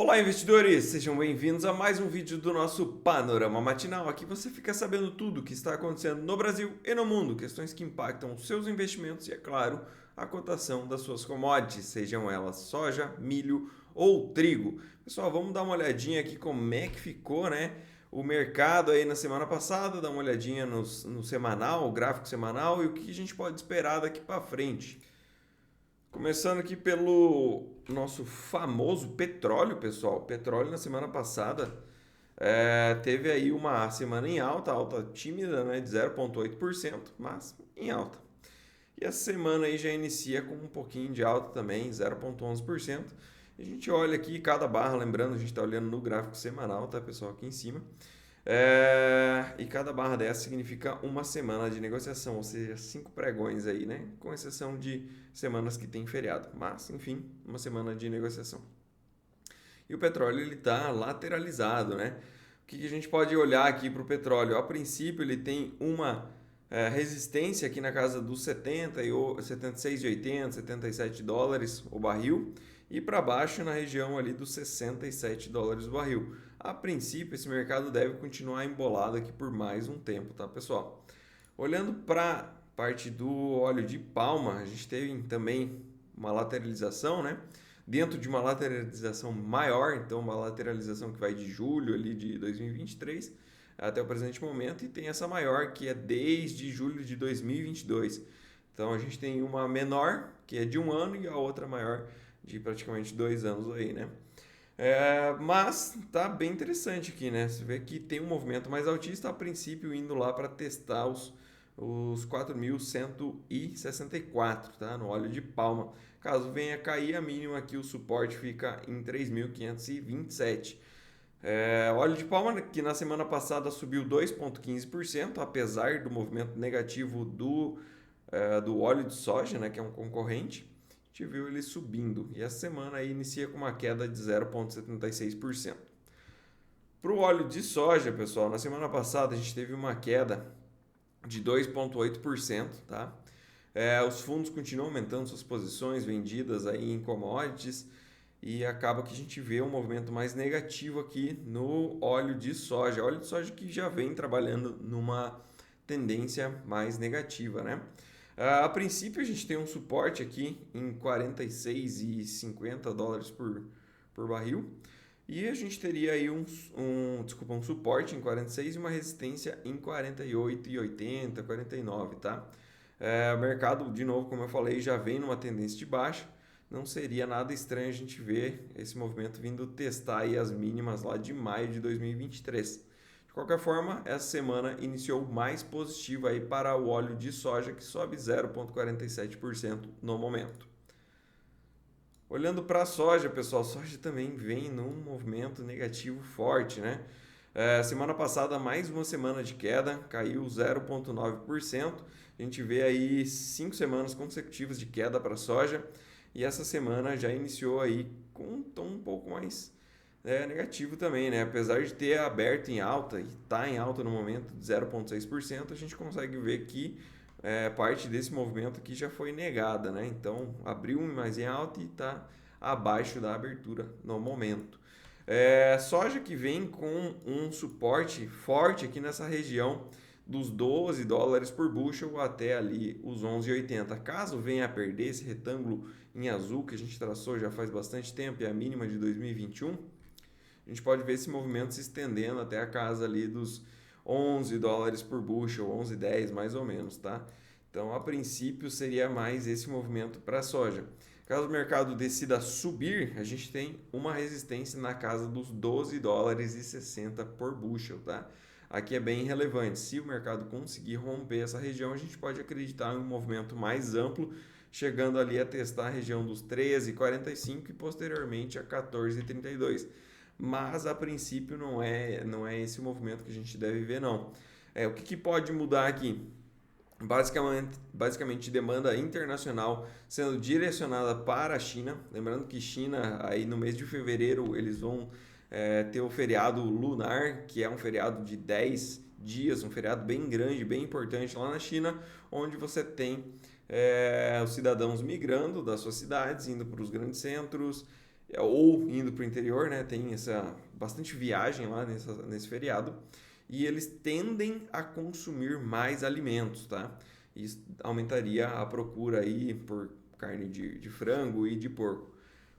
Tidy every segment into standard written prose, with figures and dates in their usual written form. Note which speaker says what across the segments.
Speaker 1: Olá, investidores! Sejam bem-vindos a mais um vídeo do nosso Panorama Matinal. Aqui você fica sabendo tudo o que está acontecendo no Brasil e no mundo, questões que impactam os seus investimentos e, é claro, a cotação das suas commodities, sejam elas soja, milho ou trigo. Pessoal, vamos dar uma olhadinha aqui como é que ficou, né? O mercado aí na semana passada, dar uma olhadinha no semanal, o gráfico semanal e o que a gente pode esperar daqui para frente. Começando aqui pelo nosso famoso petróleo, pessoal. Petróleo na semana passada teve aí uma semana em alta, alta tímida, né, de 0,8%, mas em alta. E essa semana aí já inicia com um pouquinho de alta também, 0,11%. A gente olha aqui cada barra, lembrando, a gente está olhando no gráfico semanal, tá, pessoal, aqui em cima. E cada barra dessa significa uma semana de negociação, ou seja, 5 pregões aí, né? Com exceção de semanas que tem feriado. Mas, enfim, uma semana de negociação. E o petróleo ele está lateralizado, né? O que a gente pode olhar aqui para o petróleo? A princípio, ele tem uma resistência aqui na casa dos 76,80, 77 dólares o barril. E para baixo na região ali dos 67 dólares o barril. A princípio, esse mercado deve continuar embolado aqui por mais um tempo, tá, pessoal? Olhando para a parte do óleo de palma, a gente teve também uma lateralização, né? Dentro de uma lateralização maior, então uma lateralização que vai de julho ali de 2023 até o presente momento, e tem essa maior que é desde julho de 2022. Então a gente tem uma menor, que é de um ano, e a outra maior de praticamente 2 anos aí, né? Mas tá bem interessante aqui, né? Você vê que tem um movimento mais altista, a princípio indo lá para testar os 4.164, tá? No óleo de palma. Caso venha cair a mínima aqui, o suporte fica em 3.527. Óleo de palma que na semana passada subiu 2,15%, apesar do movimento negativo do óleo de soja, né? Que é um concorrente. A gente viu ele subindo e essa semana aí inicia com uma queda de 0,76%. Para o óleo de soja, pessoal, na semana passada a gente teve uma queda de 2,8%, tá? Os fundos continuam aumentando suas posições vendidas aí em commodities e acaba que a gente vê um movimento mais negativo aqui no óleo de soja. Óleo de soja que já vem trabalhando numa tendência mais negativa, né? A princípio a gente tem um suporte aqui em 46,50 dólares por barril. E a gente teria aí um suporte em 46 e uma resistência em 48,80, 49, tá? O mercado, de novo, como eu falei, já vem numa tendência de baixa. Não seria nada estranho a gente ver esse movimento vindo testar aí as mínimas lá de maio de 2023. De qualquer forma, essa semana iniciou mais positiva aí para o óleo de soja, que sobe 0,47% no momento. Olhando para a soja, pessoal, a soja também vem num movimento negativo forte, né? Semana passada, mais uma semana de queda, caiu 0,9%. A gente vê aí 5 semanas consecutivas de queda para a soja. E essa semana já iniciou aí com um tom um pouco mais negativo também, né? Apesar de ter aberto em alta e está em alta no momento de 0,6%, a gente consegue ver que parte desse movimento aqui já foi negada, né? Então abriu mais em alta e está abaixo da abertura no momento. Soja que vem com um suporte forte aqui nessa região dos 12 dólares por bushel até ali os 11,80. Caso venha a perder esse retângulo em azul que a gente traçou já faz bastante tempo, e a mínima de 2021, a gente pode ver esse movimento se estendendo até a casa ali dos 11 dólares por bushel, 11,10 mais ou menos, tá? Então, a princípio, seria mais esse movimento para a soja. Caso o mercado decida subir, a gente tem uma resistência na casa dos 12 dólares e 60 por bushel, tá? Aqui é bem relevante. Se o mercado conseguir romper essa região, a gente pode acreditar em um movimento mais amplo, chegando ali a testar a região dos 13,45 e posteriormente a 14,32. Mas a princípio não é esse o movimento que a gente deve ver, não. O que pode mudar aqui? Basicamente demanda internacional sendo direcionada para a China. Lembrando que China, aí no mês de fevereiro, eles vão ter o feriado lunar, que é um feriado de 10 dias, um feriado bem grande, bem importante lá na China, onde você tem os cidadãos migrando das suas cidades, indo para os grandes centros, ou indo para o interior, né? Tem bastante viagem lá nesse feriado. E eles tendem a consumir mais alimentos, tá? Isso aumentaria a procura aí por carne de frango e de porco.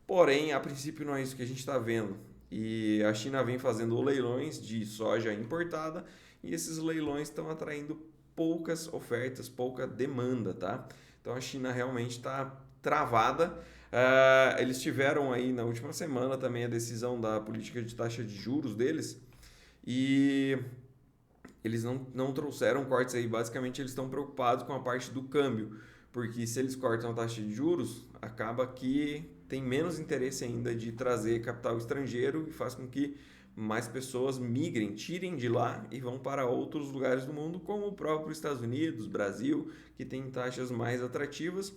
Speaker 1: Porém, a princípio não é isso que a gente está vendo. E a China vem fazendo leilões de soja importada e esses leilões estão atraindo poucas ofertas, pouca demanda, tá? Então a China realmente está travada. Eles tiveram aí na última semana também a decisão da política de taxa de juros deles e eles não trouxeram cortes aí. Basicamente eles estão preocupados com a parte do câmbio, porque se eles cortam a taxa de juros, acaba que tem menos interesse ainda de trazer capital estrangeiro e faz com que mais pessoas migrem, tirem de lá e vão para outros lugares do mundo, como o próprio Estados Unidos, Brasil, que tem taxas mais atrativas.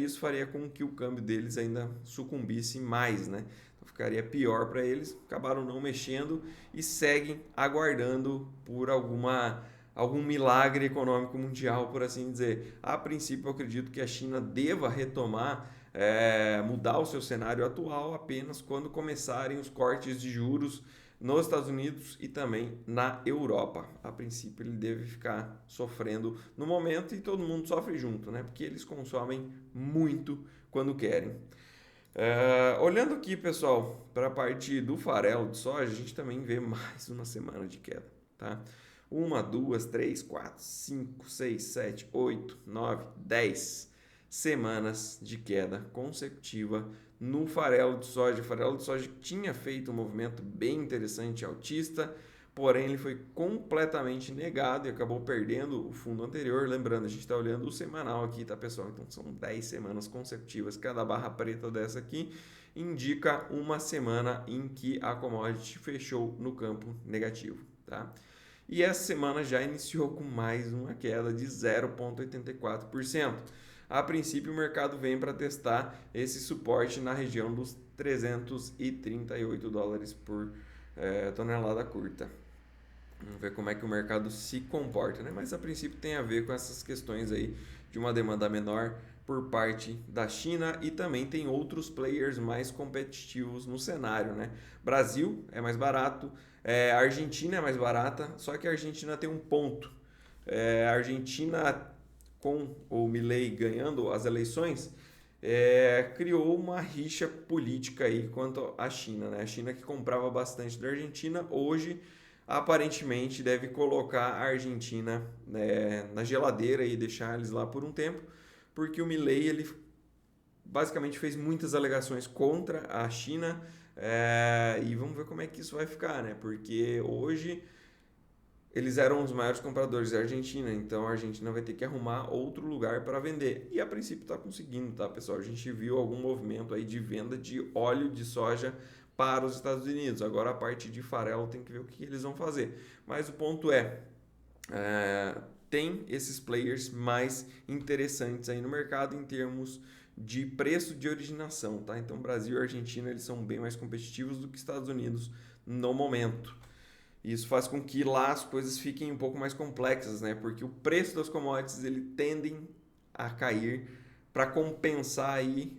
Speaker 1: Isso faria com que o câmbio deles ainda sucumbisse mais, né? Então ficaria pior para eles. Acabaram não mexendo e seguem aguardando por algum milagre econômico mundial, por assim dizer. A princípio, eu acredito que a China deva retomar, mudar o seu cenário atual apenas quando começarem os cortes de juros nos Estados Unidos e também na Europa. A princípio, ele deve ficar sofrendo no momento e todo mundo sofre junto, né? Porque eles consomem muito quando querem. Olhando aqui, pessoal, para a parte do farelo de soja, a gente também vê mais uma semana de queda, tá? 1, 2, 3, 4, 5, 6, 7, 8, 9, 10 semanas de queda consecutiva no farelo de soja. O farelo de soja tinha feito um movimento bem interessante altista, porém ele foi completamente negado e acabou perdendo o fundo anterior. Lembrando, a gente está olhando o semanal aqui, tá, pessoal? Então são 10 semanas consecutivas. Cada barra preta dessa aqui indica uma semana em que a commodity fechou no campo negativo, tá? E essa semana já iniciou com mais uma queda de 0,84%. A princípio, o mercado vem para testar esse suporte na região dos 338 dólares por tonelada curta. Vamos ver como é que o mercado se comporta, né? Mas a princípio tem a ver com essas questões aí de uma demanda menor por parte da China e também tem outros players mais competitivos no cenário, né? Brasil é mais barato, a Argentina é mais barata, só que a Argentina tem um ponto. A Argentina, com o Milei ganhando as eleições, criou uma rixa política aí quanto à China, né? A China, que comprava bastante da Argentina, hoje aparentemente deve colocar a Argentina, na geladeira e deixar eles lá por um tempo, porque o Milei, ele basicamente fez muitas alegações contra a China, e vamos ver como é que isso vai ficar, né? Porque hoje eles eram os maiores compradores da Argentina, então a Argentina vai ter que arrumar outro lugar para vender. E a princípio está conseguindo, tá, pessoal? A gente viu algum movimento aí de venda de óleo de soja para os Estados Unidos. Agora a parte de farelo tem que ver o que eles vão fazer. Mas o ponto tem esses players mais interessantes aí no mercado em termos de preço de originação, tá? Então Brasil e Argentina, eles são bem mais competitivos do que Estados Unidos no momento. Isso faz com que lá as coisas fiquem um pouco mais complexas, né? Porque o preço das commodities, ele tendem a cair para compensar aí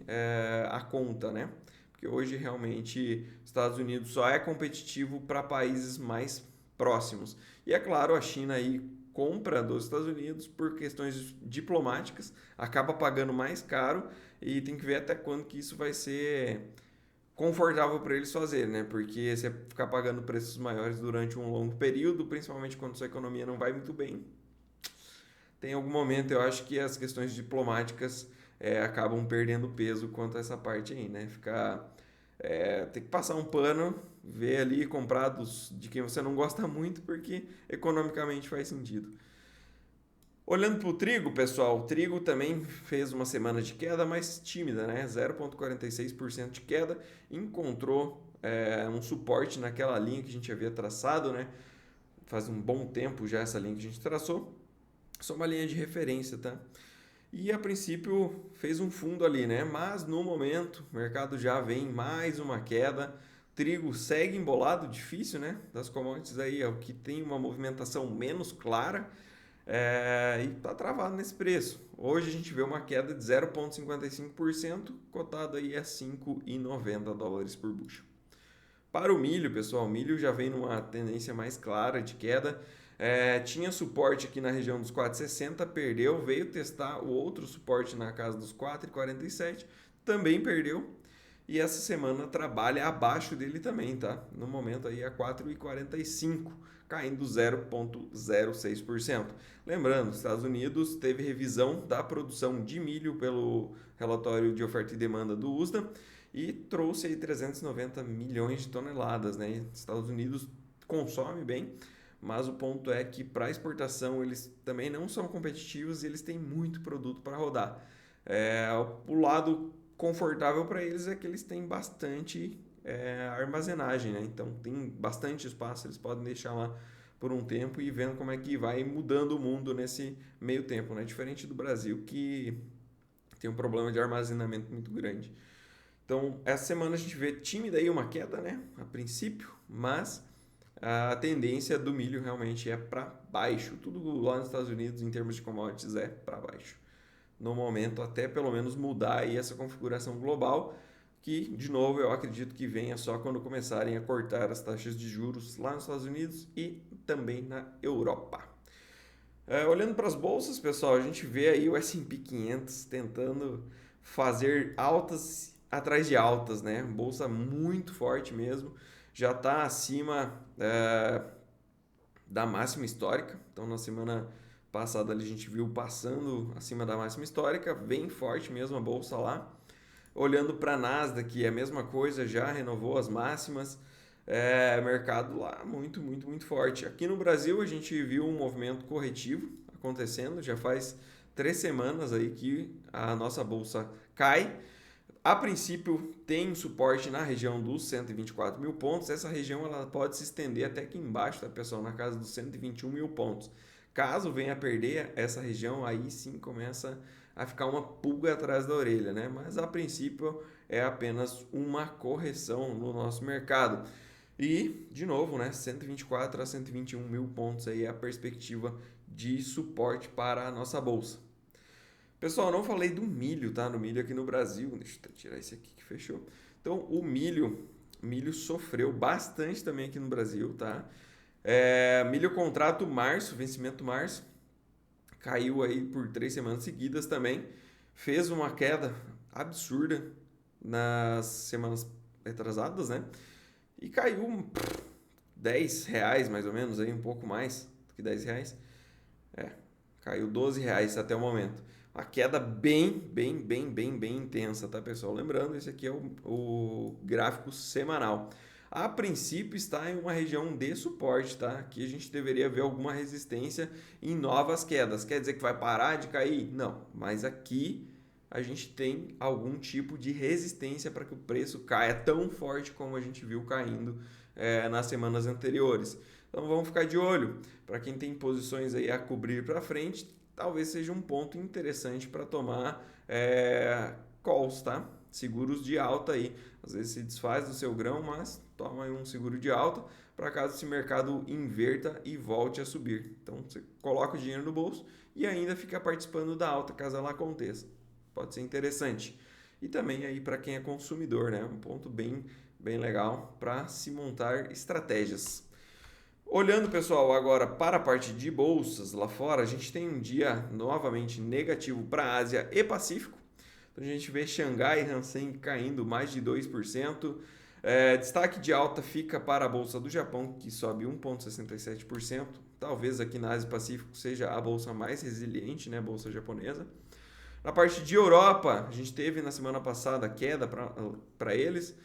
Speaker 1: a conta, né? Porque hoje realmente Estados Unidos só é competitivo para países mais próximos. E é claro, a China aí compra dos Estados Unidos por questões diplomáticas, acaba pagando mais caro e tem que ver até quando que isso vai ser confortável para eles fazerem, né? Porque você ficar pagando preços maiores durante um longo período, principalmente quando sua economia não vai muito bem, tem algum momento, eu acho que as questões diplomáticas acabam perdendo peso quanto a essa parte aí, né? Tem que passar um pano, ver ali, comprar de quem você não gosta muito, porque economicamente faz sentido. Olhando para o trigo, pessoal, o trigo também fez uma semana de queda mais tímida, né? 0,46% de queda, encontrou um suporte naquela linha que a gente havia traçado, né? Faz um bom tempo já essa linha que a gente traçou, só uma linha de referência, tá? E a princípio fez um fundo ali, né? Mas no momento o mercado já vem mais uma queda. Trigo segue embolado, difícil, né? Das commodities aí, é o que tem uma movimentação menos clara. E tá travado nesse preço. hoje a gente vê uma queda de 0,55%, cotado aí a 5,90 dólares por bushel. Para o milho, pessoal, o milho já vem numa tendência mais clara de queda. Tinha suporte aqui na região dos 4,60, perdeu, veio testar o outro suporte na casa dos 4,47, também perdeu. E essa semana trabalha abaixo dele também, tá? No momento aí a 4,45, caindo 0,06%. Lembrando, os Estados Unidos teve revisão da produção de milho pelo relatório de oferta e demanda do USDA e trouxe aí 390 milhões de toneladas, né? Os Estados Unidos consome bem, mas o ponto é que para exportação eles também não são competitivos e eles têm muito produto para rodar. O lado confortável para eles é que eles têm bastante armazenagem, né? Então tem bastante espaço, eles podem deixar lá por um tempo e vendo como é que vai mudando o mundo nesse meio tempo, né? Diferente do Brasil, que tem um problema de armazenamento muito grande. Então, essa semana a gente vê tímida aí uma queda, né? A princípio, mas a tendência do milho realmente é para baixo. Tudo lá nos Estados Unidos, em termos de commodities, é para baixo. No momento, até pelo menos mudar aí essa configuração global, que, de novo, eu acredito que venha só quando começarem a cortar as taxas de juros lá nos Estados Unidos e também na Europa. Olhando para as bolsas, pessoal, a gente vê aí o S&P 500 tentando fazer altas atrás de altas, né? Bolsa muito forte mesmo, já está acima da máxima histórica. Então, na semana passada a gente viu passando acima da máxima histórica, bem forte mesmo a bolsa lá. Olhando para a Nasdaq, é a mesma coisa, já renovou as máximas. Mercado lá muito, muito, muito forte. Aqui no Brasil a gente viu um movimento corretivo acontecendo, já faz 3 semanas aí que a nossa bolsa cai. A princípio tem suporte na região dos 124 mil pontos. Essa região ela pode se estender até aqui embaixo, tá, pessoal? Na casa dos 121 mil pontos. Caso venha a perder essa região, aí sim começa a ficar uma pulga atrás da orelha, né? Mas a princípio é apenas uma correção no nosso mercado. E, de novo, né? 124 a 121 mil pontos aí é a perspectiva de suporte para a nossa bolsa. Pessoal, não falei do milho, tá? No milho aqui no Brasil. Deixa eu tirar esse aqui que fechou. Então, o milho sofreu bastante também aqui no Brasil, tá? Milho contrato março, vencimento março. Caiu aí por 3 semanas seguidas também. Fez uma queda absurda nas semanas retrasadas, né? E caiu R$ 10 mais ou menos, aí, um pouco mais do que R$ 10. Caiu R$ 12 até o momento. Uma queda bem intensa, tá, pessoal? Lembrando, esse aqui é o gráfico semanal. A princípio está em uma região de suporte, tá? Aqui a gente deveria ver alguma resistência em novas quedas. Quer dizer que vai parar de cair? Não, mas aqui a gente tem algum tipo de resistência para que o preço caia tão forte como a gente viu caindo nas semanas anteriores. Então vamos ficar de olho. Para quem tem posições aí a cobrir para frente, talvez seja um ponto interessante para tomar calls, tá? Seguros de alta aí. Às vezes se desfaz do seu grão, mas toma aí um seguro de alta para caso esse mercado inverta e volte a subir. Então você coloca o dinheiro no bolso e ainda fica participando da alta caso ela aconteça. Pode ser interessante. E também aí para quem é consumidor, né? Um ponto bem legal para se montar estratégias. Olhando, pessoal, agora para a parte de bolsas lá fora, a gente tem um dia novamente negativo para a Ásia e Pacífico. Então a gente vê Xangai e Hansen caindo mais de 2%. Destaque de alta fica para a Bolsa do Japão, que sobe 1,67%. Talvez aqui na Ásia e Pacífico seja a bolsa mais resiliente, né? A bolsa japonesa. Na parte de Europa, a gente teve na semana passada queda para eles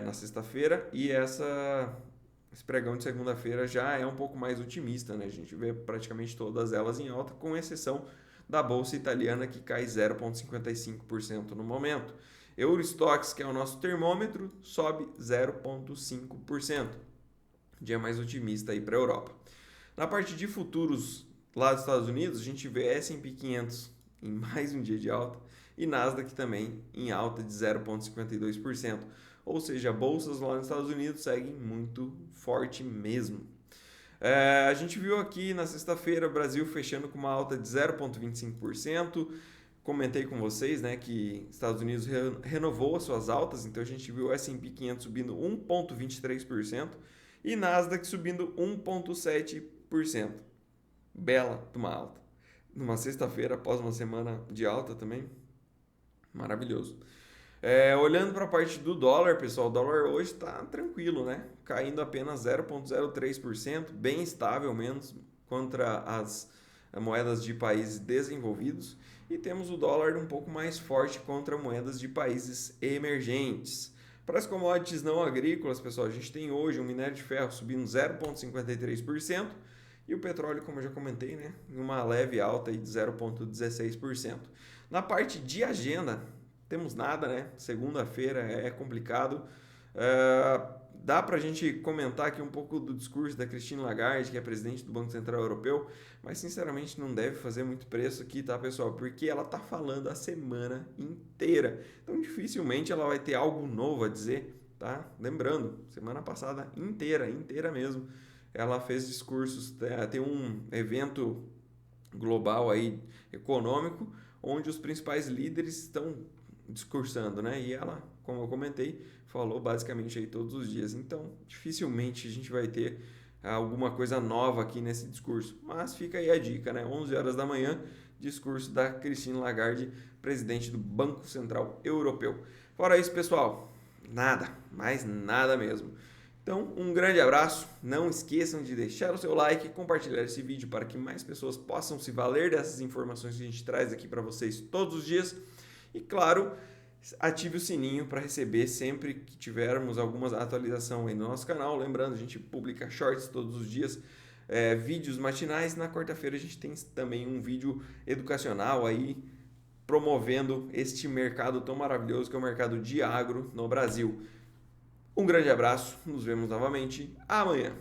Speaker 1: na sexta-feira e esse pregão de segunda-feira já é um pouco mais otimista, né? A gente vê praticamente todas elas em alta, com exceção da bolsa italiana que cai 0,55% no momento. Eurostoxx, que é o nosso termômetro, sobe 0,5%. Dia mais otimista aí para a Europa. Na parte de futuros lá dos Estados Unidos, a gente vê S&P 500 em mais um dia de alta e Nasdaq também em alta de 0,52%. Ou seja, bolsas lá nos Estados Unidos seguem muito forte mesmo. A gente viu aqui na sexta-feira o Brasil fechando com uma alta de 0,25%. Comentei com vocês, né, que Estados Unidos renovou as suas altas, então a gente viu o S&P 500 subindo 1,23% e Nasdaq subindo 1,7%. Bela de uma alta. Numa sexta-feira, após uma semana de alta também. Maravilhoso. Olhando para a parte do dólar, pessoal, o dólar hoje está tranquilo, né? Caindo apenas 0,03%, bem estável menos contra as moedas de países desenvolvidos. E temos o dólar um pouco mais forte contra moedas de países emergentes. Para as commodities não agrícolas, pessoal, a gente tem hoje o minério de ferro subindo 0,53% e o petróleo, como eu já comentei, né, em uma leve alta aí de 0,16%. Na parte de agenda, temos nada, né? Segunda-feira é complicado. Dá para a gente comentar aqui um pouco do discurso da Christine Lagarde, que é presidente do Banco Central Europeu, mas sinceramente não deve fazer muito preço aqui, tá, pessoal? Porque ela tá falando a semana inteira. Então dificilmente ela vai ter algo novo a dizer, tá? Lembrando, semana passada inteira mesmo, ela fez discursos, tem um evento global aí econômico, onde os principais líderes estão discursando, né? E ela, como eu comentei, falou basicamente aí todos os dias. Então, dificilmente a gente vai ter alguma coisa nova aqui nesse discurso. Mas fica aí a dica, né? 11 horas da manhã, discurso da Christine Lagarde, presidente do Banco Central Europeu. Fora isso, pessoal, nada, mais nada mesmo. Então, um grande abraço. Não esqueçam de deixar o seu like e compartilhar esse vídeo para que mais pessoas possam se valer dessas informações que a gente traz aqui para vocês todos os dias. E claro, ative o sininho para receber sempre que tivermos alguma atualização aí no nosso canal. Lembrando, a gente publica shorts todos os dias, vídeos matinais. Na quarta-feira a gente tem também um vídeo educacional aí promovendo este mercado tão maravilhoso que é o mercado de agro no Brasil. Um grande abraço, nos vemos novamente amanhã.